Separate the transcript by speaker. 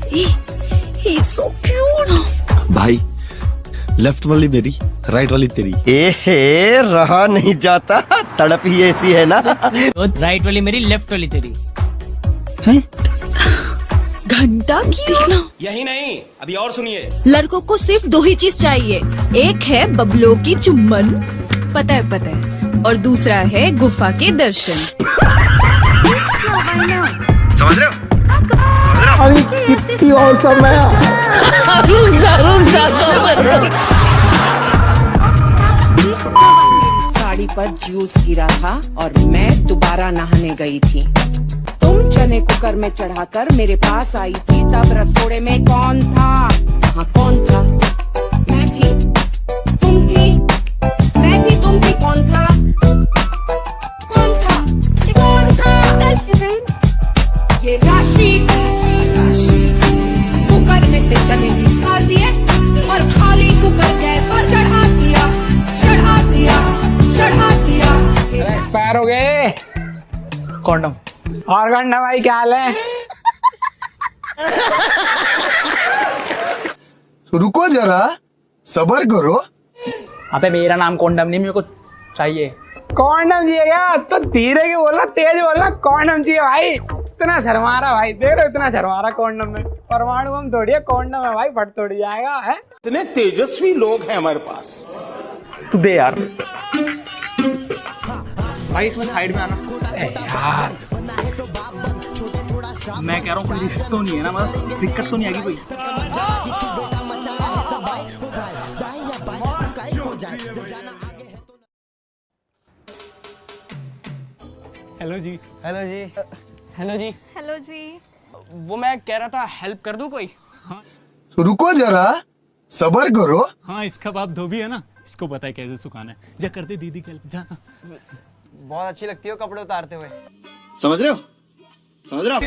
Speaker 1: He's so cute.
Speaker 2: भाई left वाली मेरी, राइट वाली तेरी।
Speaker 3: ए रहा नहीं जाता, तड़प ही ऐसी है ना।
Speaker 4: राइट वाली मेरी, लेफ्ट वाली तेरी।
Speaker 1: घंटा की देखना।
Speaker 5: यही नहीं, अभी और सुनिए।
Speaker 1: लड़कों को सिर्फ दो ही चीज चाहिए, एक है बबलों की चुम्बन, पता है, और दूसरा है गुफा के दर्शन।
Speaker 3: समझ रहे हो?
Speaker 6: अरे कितनी और समय।
Speaker 7: साड़ी पर जूस गिरा था और मैं दोबारा नहाने गई थी। तुम चने कुकर में चढ़ाकर मेरे पास आई थी, तब रसोड़े में कौन था? हाँ कौन था? मैं थी, तुम थी, मैं थी, तुम थी, कौन था? कौन था? कौन था? ये राशि कुकर में से चने निकाल दिए और खाली कुकर गैस पर चढ़ा दिया, चढ़ा दिया, चढ़ा दिया।
Speaker 6: एक्सपायर हो गए
Speaker 4: कॉन्डम।
Speaker 6: और गंडा भाई क्या हाल है?
Speaker 8: रुको जरा, सबर करो।
Speaker 4: अबे मेरा नाम कॉन्डम नहीं, मेरे को चाहिए।
Speaker 6: कॉन्डम चाहिए क्या? तो धीरे के बोलना, तेज बोलना। कॉन्डम चाहिए भाई। इतना शर्मा रहा भाई, देख रहे हो इतना शर्मा रहा। कॉन्डम में परमाणु बम थोड़ी है, कॉन्डम है भाई, फट तोड़ जाएगा है।
Speaker 5: इतने तेजस्वी लोग हैं हमारे पास।
Speaker 4: तू दे यार भाई, इसमें साइड में आना
Speaker 6: यार
Speaker 4: मैं कह रहा हूँ कोई रिश्ता तो नहीं है ना, बस दिक्कत तो नहीं आएगी कोई।
Speaker 9: हेलो जी।
Speaker 4: हेलो जी। हेलो जी।
Speaker 1: हेलो जी।
Speaker 4: वो मैं कह रहा था, हेल्प कर दूं कोई?
Speaker 8: रुको जरा, सबर करो।
Speaker 9: हाँ, इसका बाप धोबी है ना, इसको पता है कैसे सुखाना है। जा कर दे दीदी की हेल्प, जा।
Speaker 4: बहुत अच्छी लगती हो कपड़े उतारते हुए।
Speaker 3: समझ रहे हो? समझ रहे हो?